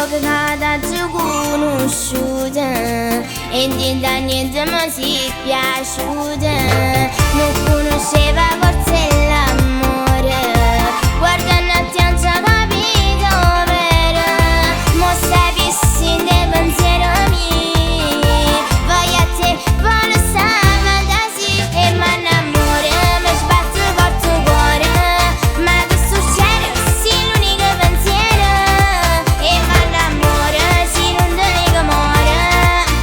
che cada giù conosciuta e da niente mi si piaciuta. Non conosceva forse l'amore, guardando a te non ci ha capito vero. Mo stai pissando il pensiero mio, voglio a te, voglio sta fantasia. E ma l'amore mi sbatte forte il cuore, ma questo cielo sì l'unico pensiero. E ma l'amore sì non te ne amore,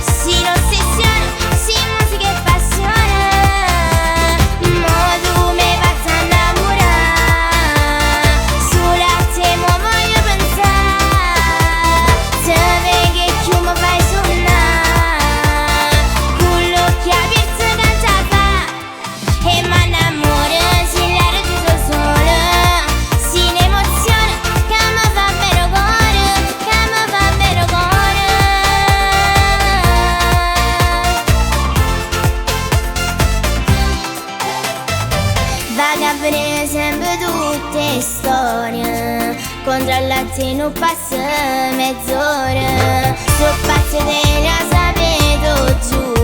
sì l'ossessione, sì musica e passione. Mo tu mi fai innamorare, solo a te mo voglio pensare. Te vedi che tu mi fai suonare, con l'occhio aperto che già fa. E ma l'amore si l'era tutto solo, si l'emozione che mi fa vero cuore, che mi fa vero cuore. Vaga per sempre tutte storie, controlla te non passa mezz'ora, so pazzo te la sapevo giù.